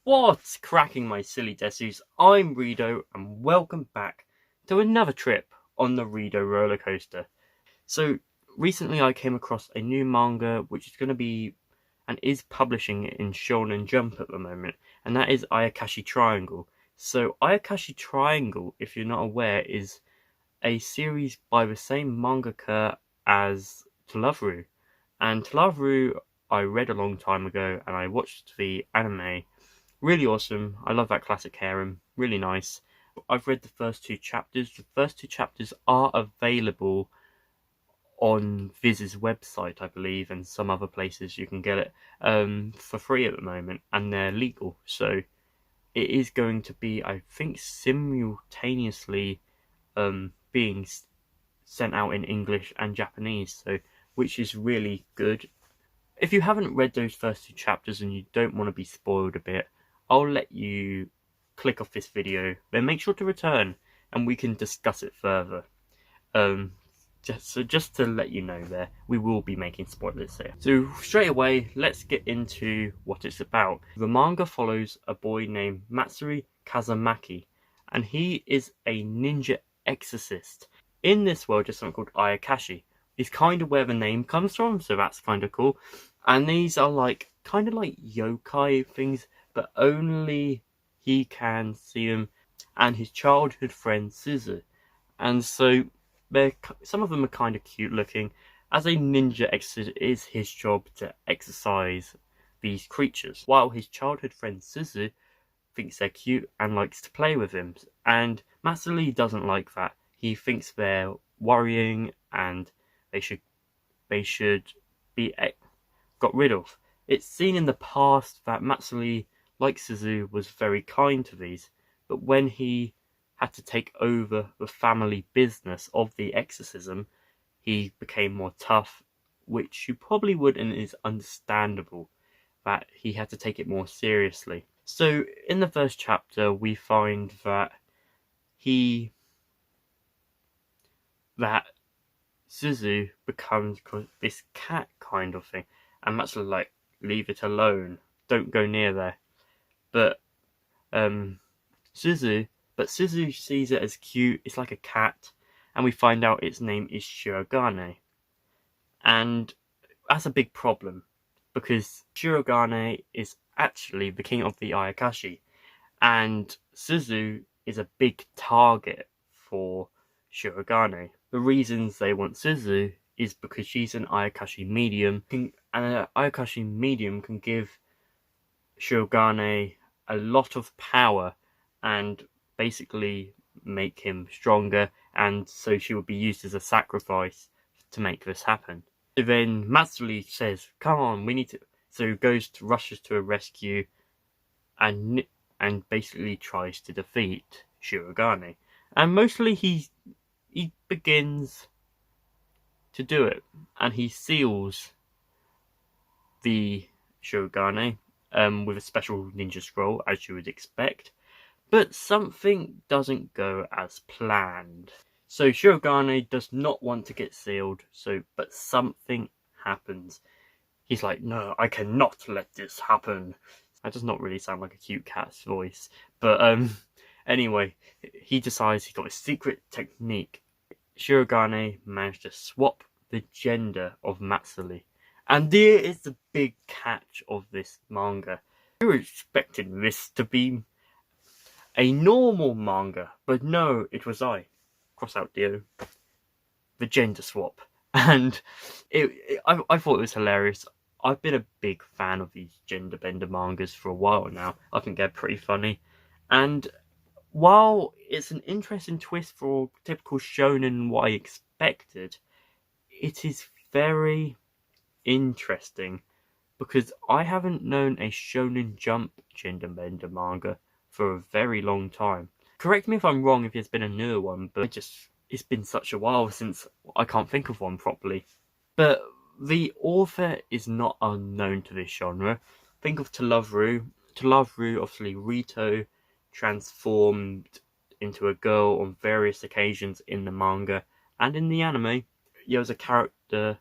What's cracking, my silly Desus? I'm Rido, and welcome back to another trip on the Rido roller coaster. So, recently I came across a new manga which is going to be and is publishing in Shonen Jump at the moment, and that is AYAKASHI Triangle. So, AYAKASHI Triangle, if you're not aware, is a series by the same mangaka as To Love Ru. And To Love Ru I read a long time ago, and I watched the anime. Really awesome. I love that classic harem. Really nice. I've read the first two chapters. The first two chapters are available on Viz's website, I believe, and some other places you can get it for free at the moment, and they're legal. So it is going to be, I think, simultaneously being sent out in English and Japanese, so which is really good. If you haven't read those first two chapters and you don't want to be spoiled a bit, I'll let you click off this video, then make sure to return and we can discuss it further. Just to let you know there, we will be making spoilers here. So straight away, let's get into what it's about. The manga follows a boy named Matsuri Kazamaki, and he is a ninja exorcist. In this world, there's something called Ayakashi. It's kind of where the name comes from, so that's kind of cool. And these are kind of like yokai things, but only he can see them, and his childhood friend Suzu. And so some of them are kind of cute looking. As a ninja exorcist, it is his job to exorcise these creatures, while his childhood friend Suzu thinks they're cute and likes to play with him. And Matsuri doesn't like that. He thinks they're worrying and they should be got rid of. It's seen in the past that Matsuri, like Suzu, was very kind to these, but when he had to take over the family business of the exorcism, he became more tough, which you probably would, and is understandable that he had to take it more seriously. So in the first chapter we find that Suzu becomes this cat kind of thing, and Matsuri like, leave it alone, don't go near there. But Suzu sees it as cute. It's like a cat, and we find out its name is Shirogane. And that's a big problem, because Shirogane is actually the king of the Ayakashi, and Suzu is a big target for Shirogane. The reasons they want Suzu is because she's an Ayakashi medium, and an Ayakashi medium can give Shirogane a lot of power and basically make him stronger, and so she would be used as a sacrifice to make this happen. So then Matsuri says, come on, we need to... So rushes to a rescue and basically tries to defeat Shirogane. And mostly he begins to do it, and he seals the Shirogane with a special ninja scroll, as you would expect. But something doesn't go as planned. So Shirogane does not want to get sealed, but something happens. He's like, no, I cannot let this happen. That does not really sound like a cute cat's voice. But anyway, he decides he's got a secret technique. Shirogane managed to swap the gender of Matsuri. And there is the big catch of this manga. You were expecting this to be a normal manga, but no, it was cross out Dio, the gender swap. And I thought it was hilarious. I've been a big fan of these gender bender mangas for a while now. I think they're pretty funny. And while it's an interesting twist for typical shonen and what I expected, it is very interesting, because I haven't known a Shonen Jump gender bender manga for a very long time. Correct me if I'm wrong if there's been a newer one, but it's been such a while since I can't think of one properly. But the author is not unknown to this genre. Think of To Love Ru. To Love Ru, obviously Rito transformed into a girl on various occasions in the manga and in the anime. There was a character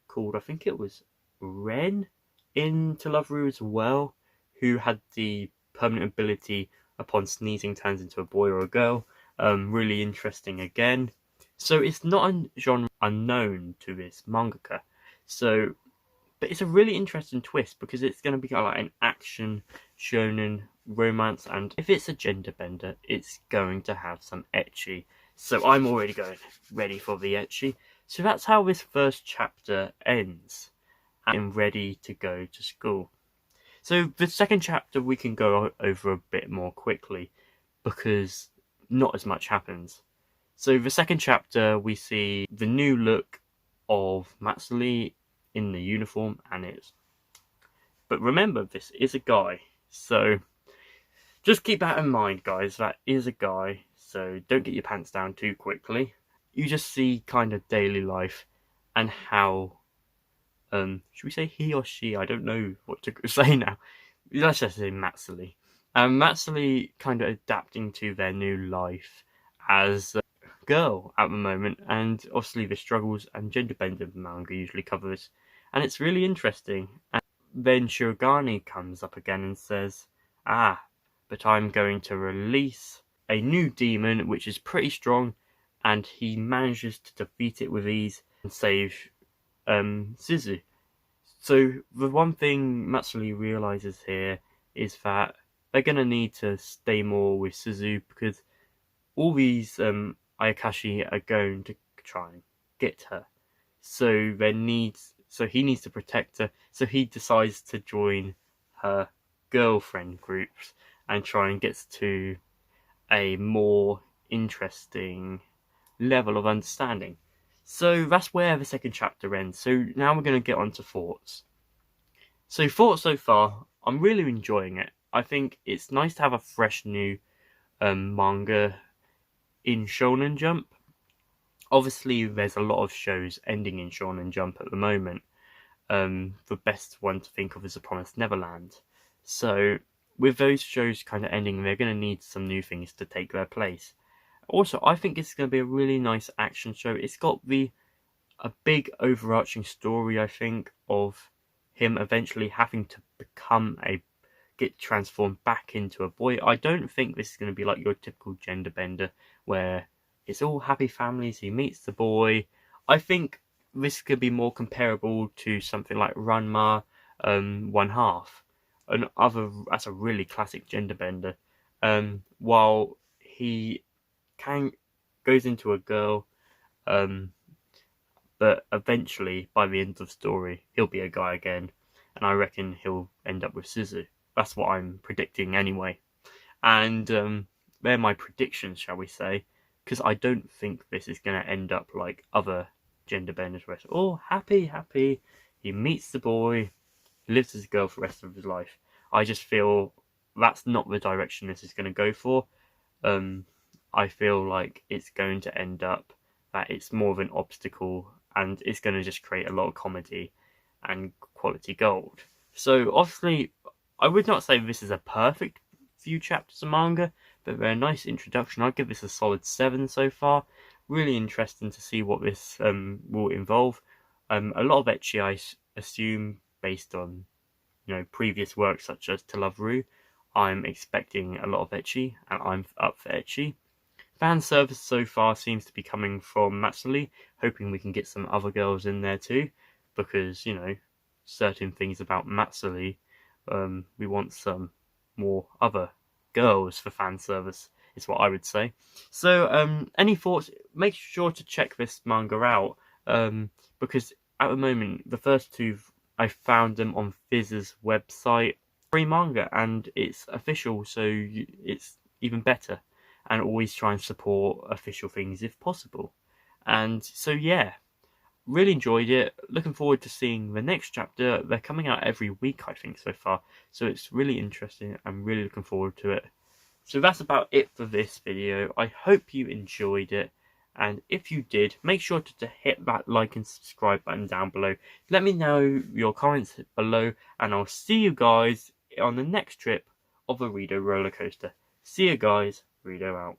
called, I think it was Ren, in To Love Ru as well, who had the permanent ability upon sneezing turns into a boy or a girl. Really interesting again. So it's not a genre unknown to this mangaka. So, but it's a really interesting twist because it's going to be like an action, shonen, romance, and if it's a gender bender, it's going to have some ecchi. So I'm already ready for the ecchi. So that's how this first chapter ends. I'm ready to go to school. So the second chapter we can go over a bit more quickly because not as much happens. So the second chapter we see the new look of Matsuri in the uniform, and but remember, this is a guy, so just keep that in mind, guys. That is a guy, so don't get your pants down too quickly. You just see kind of daily life and how should we say he or she? I don't know what to say now. Let's just say Matsuri. Matsuri kind of adapting to their new life as girl at the moment, and obviously the struggles and gender bender manga usually covers, and it's really interesting. And then Shirogane comes up again and says, but I'm going to release a new demon which is pretty strong, and he manages to defeat it with ease and save Suzu. So the one thing Matsuri realizes here is that they're going to need to stay more with Suzu because all these Ayakashi are going to try and get her. So he needs to protect her. So he decides to join her girlfriend groups and try and get to a more interesting level of understanding. So that's where the second chapter ends. So now we're going to get on to thoughts. So thoughts so far, I'm really enjoying it. I think it's nice to have a fresh new manga in Shonen Jump. Obviously, there's a lot of shows ending in Shonen Jump at the moment. The best one to think of is The Promised Neverland. So, with those shows kind of ending, they're going to need some new things to take their place. Also, I think it's going to be a really nice action show. It's got a big overarching story, I think, of him eventually having to get transformed back into a boy. I don't think this is going to be like your typical gender bender where it's all happy families, he meets the boy. I think this could be more comparable to something like Ranma 1/2. That's a really classic gender bender. While he goes into a girl, but eventually, by the end of the story, he'll be a guy again, and I reckon he'll end up with Suzu. That's what I'm predicting anyway. And they're my predictions, shall we say, because I don't think this is going to end up like other gender benders where it's all happy, he meets the boy, he lives as a girl for the rest of his life. I just feel that's not the direction this is going to go for. I feel like it's going to end up that it's more of an obstacle and it's going to just create a lot of comedy and quality gold. So obviously, I would not say this is a perfect few chapters of manga, but they're a nice introduction. I'd give this a solid 7 so far. Really interesting to see what this will involve. A lot of ecchi, I assume, based on previous works such as To Love Ru. I'm expecting a lot of ecchi, and I'm up for ecchi. Fan service so far seems to be coming from Matsuri, hoping we can get some other girls in there too, because, certain things about Matsuri, we want some more other girls for fan service, is what I would say. So, any thoughts? Make sure to check this manga out, because at the moment, the first two, I found them on Fizz's website. Free manga, and it's official, so it's even better. And always try and support official things if possible. And so, yeah, really enjoyed it. Looking forward to seeing the next chapter. They're coming out every week, I think, so far. So it's really interesting. I'm really looking forward to it. So that's about it for this video. I hope you enjoyed it. And if you did, make sure to hit that like and subscribe button down below. Let me know your comments below. And I'll see you guys on the next trip of a Rido roller coaster. See you guys. Rido out.